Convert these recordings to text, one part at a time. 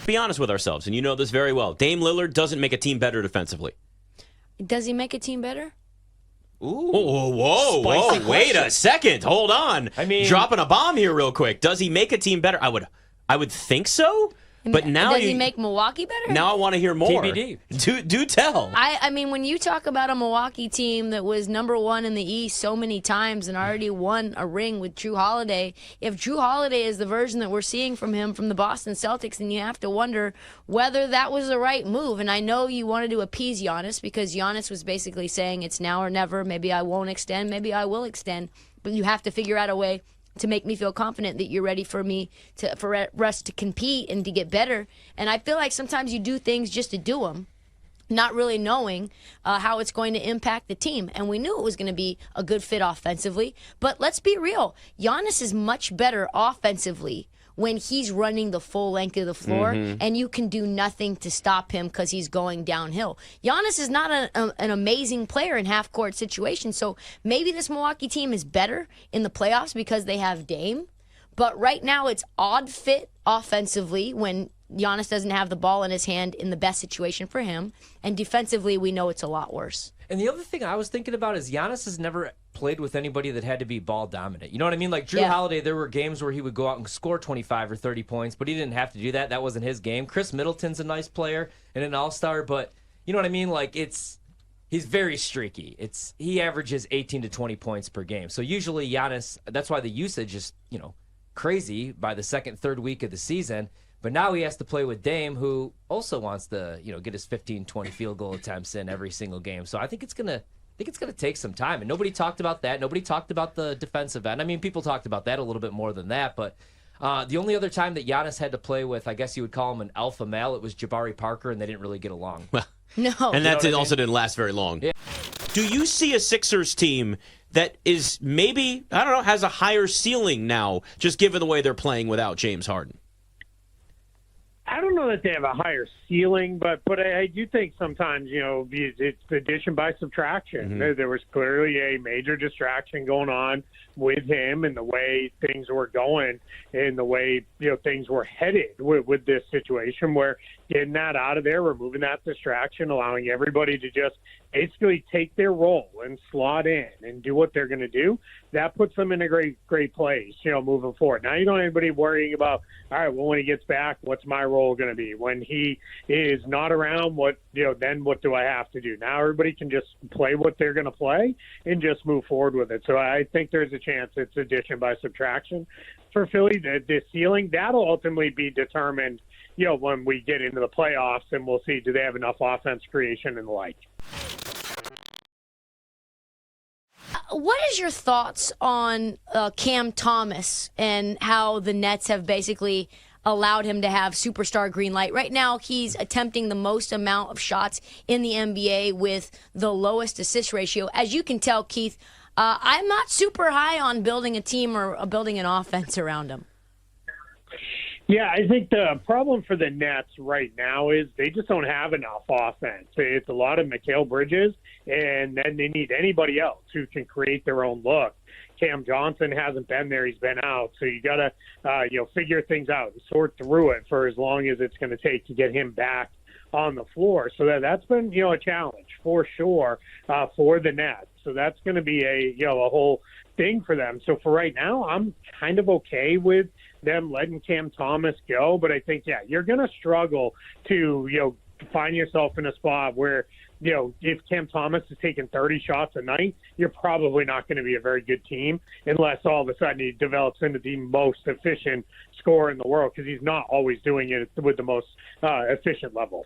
Be honest with ourselves, and you know this very well. Dame Lillard doesn't make a team better defensively. Does he make a team better? Ooh. Whoa. Wait a second. Hold on. I mean, dropping a bomb here real quick. Does he make a team better? I would think so. But now does he make Milwaukee better? Now I want to hear more. TBD. Do tell. I mean, when you talk about a Milwaukee team that was number one in the East so many times and already won a ring with Drew Holiday, if Drew Holiday is the version that we're seeing from him from the Boston Celtics, then you have to wonder whether that was the right move. And I know you wanted to appease Giannis because Giannis was basically saying it's now or never. Maybe I won't extend. Maybe I will extend. But you have to figure out a way to make me feel confident that you're ready for us to compete and to get better. And I feel like sometimes you do things just to do them, not really knowing how it's going to impact the team. And we knew it was going to be a good fit offensively. But let's be real. Giannis is much better offensively when he's running the full length of the floor, and you can do nothing to stop him because he's going downhill. Giannis is not an amazing player in half-court situations, so maybe this Milwaukee team is better in the playoffs because they have Dame, but right now it's odd fit offensively when Giannis doesn't have the ball in his hand in the best situation for him, and defensively we know it's a lot worse. And the other thing I was thinking about is Giannis has never played with anybody that had to be ball dominant. You know what I mean? Like Drew Holiday, there were games where he would go out and score 25 or 30 points, but he didn't have to do that. That wasn't his game. Chris Middleton's a nice player and an all-star, but you know what I mean? Like he's very streaky. He averages 18 to 20 points per game. So usually Giannis, that's why the usage is, crazy by the second, third week of the season. But now he has to play with Dame, who also wants to, get his 15, 20 field goal attempts in every single game. So I think it's gonna take some time. And nobody talked about that. Nobody talked about the defensive end. I mean, people talked about that a little bit more than that. But the only other time that Giannis had to play with, I guess you would call him an alpha male, it was Jabari Parker, and they didn't really get along. Well, no. And that also didn't last very long. Yeah. Do you see a Sixers team that is maybe, has a higher ceiling now, just given the way they're playing without James Harden? I don't know that they have a higher ceiling, but I do think sometimes, it's addition by subtraction. There was clearly a major distraction going on with him and the way things were going and the way, things were headed with this situation where getting that out of there, removing that distraction, allowing everybody to just basically take their role and slot in and do what they're going to do, that puts them in a great place, moving forward. Now you don't have anybody worrying about, all right, well, when he gets back, what's my role going to be? When he is not around, then what do I have to do? Now everybody can just play what they're going to play and just move forward with it. So I think there's a chance it's addition by subtraction for Philly. The ceiling, that'll ultimately be determined, when we get into the playoffs, and we'll see, do they have enough offense creation and the like. What is your thoughts on Cam Thomas and how the Nets have basically allowed him to have superstar green light? Right now, he's attempting the most amount of shots in the NBA with the lowest assist ratio. As you can tell, Keith, I'm not super high on building a team or building an offense around him. Yeah, I think the problem for the Nets right now is they just don't have enough offense. It's a lot of Mikal Bridges, and then they need anybody else who can create their own look. Cam Johnson hasn't been there. He's been out. So you got to, figure things out and sort through it for as long as it's going to take to get him back on the floor. So that's been, a challenge for sure for the Nets. So that's going to be a whole thing for them. So for right now, I'm kind of okay with them letting Cam Thomas go. But I think, you're going to struggle to, find yourself in a spot where, if Cam Thomas is taking 30 shots a night, you're probably not going to be a very good team unless all of a sudden he develops into the most efficient scorer in the world, because he's not always doing it with the most efficient levels.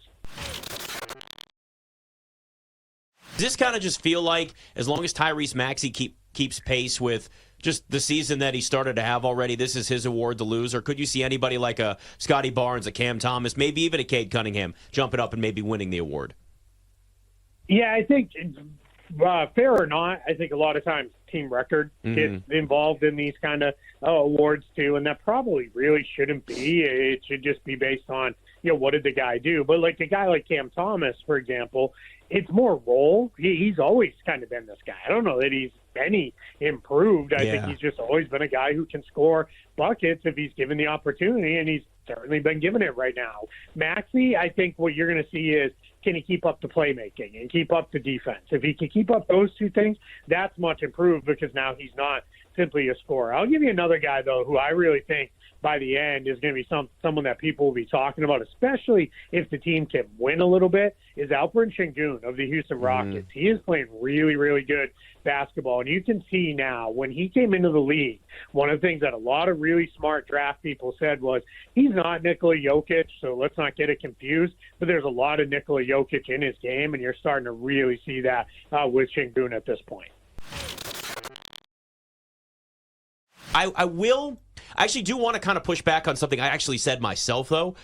Does this kind of just feel like, as long as Tyrese Maxey keeps pace with just the season that he started to have already, this is his award to lose? Or could you see anybody like a Scotty Barnes, a Cam Thomas, maybe even a Cade Cunningham jumping up and maybe winning the award? Yeah, I think, fair or not, I think a lot of times team record gets involved in these kind of awards too, and that probably really shouldn't be. It should just be based on, what did the guy do? But like a guy like Cam Thomas, for example, it's more role. He's always kind of been this guy. I don't know that he's any improved. I think he's just always been a guy who can score buckets if he's given the opportunity, and he's certainly been giving it right now. Maxey, I think what you're going to see is, can he keep up the playmaking and keep up the defense? If he can keep up those two things, that's much improved because now he's not simply a scorer. I'll give you another guy, though, who I really think by the end is going to be someone that people will be talking about, especially if the team can win a little bit, is Alperen Şengün of the Houston Rockets. He is playing really, really good basketball. And you can see now, when he came into the league, one of the things that a lot of really smart draft people said was, he's not Nikola Jokic, so let's not get it confused, but there's a lot of Nikola Jokic in his game, and you're starting to really see that with Şengün at this point. I actually do want to kind of push back on something I actually said myself, though.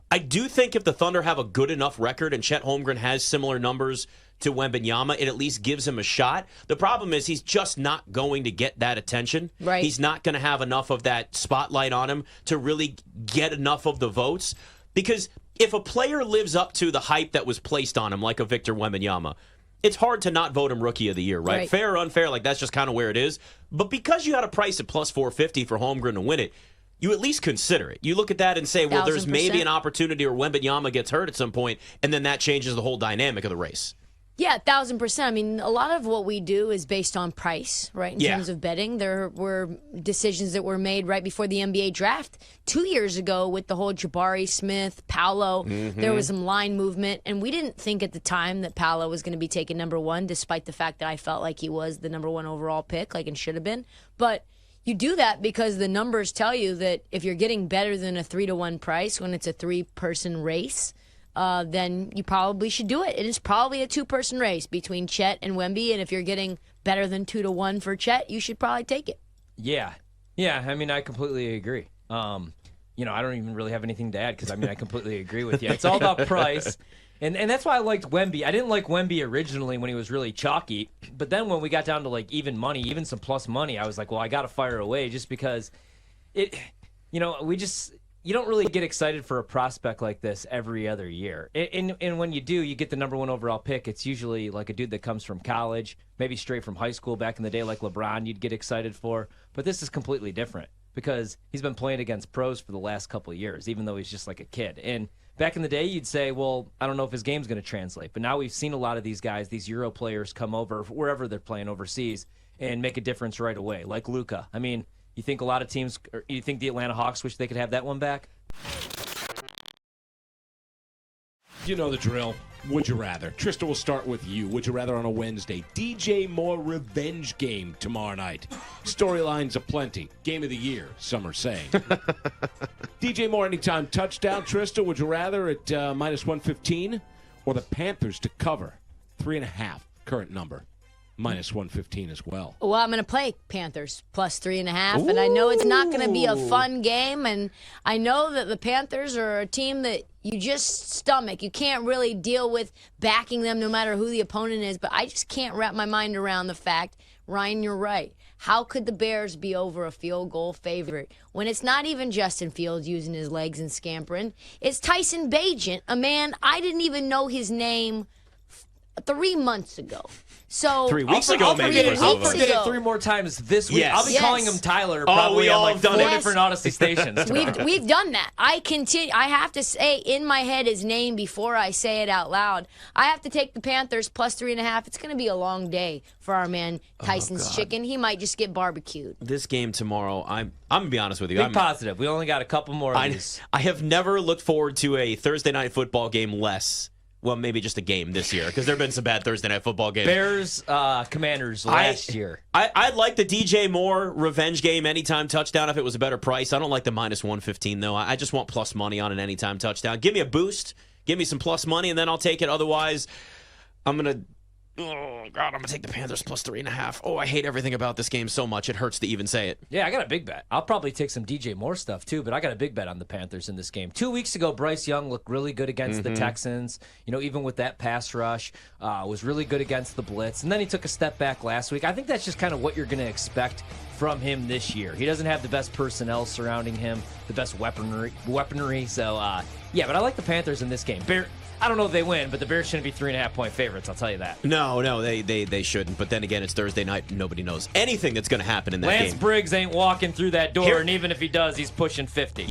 I do think if the Thunder have a good enough record and Chet Holmgren has similar numbers to Wembanyama, it at least gives him a shot. The problem is he's just not going to get that attention. Right. He's not going to have enough of that spotlight on him to really get enough of the votes. Because if a player lives up to the hype that was placed on him, like a Victor Wembanyama, it's hard to not vote him Rookie of the Year, right? Fair or unfair, like that's just kind of where it is. But because you had a price at plus 450 for Holmgren to win it, you at least consider it. You look at that and say, well, there's maybe an opportunity, or Wembanyama gets hurt at some point, and then that changes the whole dynamic of the race. Yeah, 1,000%. I mean, a lot of what we do is based on price, right? In terms of betting, there were decisions that were made right before the NBA draft 2 years ago with the whole Jabari Smith, Paolo. There was some line movement, and we didn't think at the time that Paolo was going to be taken number one, despite the fact that I felt like he was the number one overall pick, like and should have been. But you do that because the numbers tell you that if you're getting better than a 3-to-1 price when it's a three-person race, then you probably should do it. It is probably a two-person race between Chet and Wemby, and if you're getting better than 2-to-1 for Chet, you should probably take it. Yeah. I mean, I completely agree. I don't even really have anything to add because, I completely agree with you. It's all about price. And that's why I liked Wemby. I didn't like Wemby originally when he was really chalky, but then when we got down to like even money, even some plus money, I was like, well, I got to fire away just because you don't really get excited for a prospect like this every other year. And when you do, you get the number one overall pick. It's usually like a dude that comes from college, maybe straight from high school back in the day, like LeBron you'd get excited for. But this is completely different because he's been playing against pros for the last couple of years, even though he's just like a kid. And back in the day, you'd say, well, I don't know if his game's going to translate. But now we've seen a lot of these guys, these Euro players, come over wherever they're playing overseas and make a difference right away, like Luka. I mean, you think a lot of teams, or you think the Atlanta Hawks wish they could have that one back? You know the drill. Would you rather? Trista, we'll start with you. Would you rather on a Wednesday? DJ Moore revenge game tomorrow night. Storylines aplenty. Game of the year, some are saying. DJ Moore anytime touchdown. Trista, would you rather at minus 115 or the Panthers to cover 3.5 current number? Minus 115 as well. Well, I'm going to play Panthers plus 3.5, and I know it's not going to be a fun game, and I know that the Panthers are a team that you just stomach. You can't really deal with backing them no matter who the opponent is, but I just can't wrap my mind around the fact, Ryan, you're right. How could the Bears be over a field goal favorite when it's not even Justin Fields using his legs and scampering? It's Tyson Bagent, a man I didn't even know his name 3 months ago. So 3 weeks ago, maybe. I'll forget it 3 more times this week. Yes. I'll be calling him Tyler Oh, probably we on all like have done 4 it. different Odyssey stations. We've done that. I have to say in my head his name before I say it out loud. I have to take the Panthers plus 3.5. It's going to be a long day for our man Tyson's Chicken. He might just get barbecued. This game tomorrow, I'm going to be honest with you. Big positive. We only got a couple more of these. I have never looked forward to a Thursday night football game less. Well, maybe just a game this year, because there have been some bad Thursday night football games. Bears, Commanders last year. I'd like the DJ Moore revenge game anytime touchdown if it was a better price. I don't like the minus 115, though. I just want plus money on an anytime touchdown. Give me a boost. Give me some plus money, and then I'll take it. Otherwise, I'm going to take the Panthers plus 3.5. Oh, I hate everything about this game so much. It hurts to even say it. Yeah, I got a big bet. I'll probably take some DJ Moore stuff, too, but I got a big bet on the Panthers in this game. 2 weeks ago, Bryce Young looked really good against the Texans. Even with that pass rush, was really good against the blitz. And then he took a step back last week. I think that's just kind of what you're going to expect from him this year. He doesn't have the best personnel surrounding him, the best weaponry. So, but I like the Panthers in this game. I don't know if they win, but the Bears shouldn't be 3.5-point favorites. I'll tell you that. No, they shouldn't. But then again, it's Thursday night, and nobody knows anything that's going to happen in that game. Lance Briggs ain't walking through that door, and even if he does, he's pushing 50.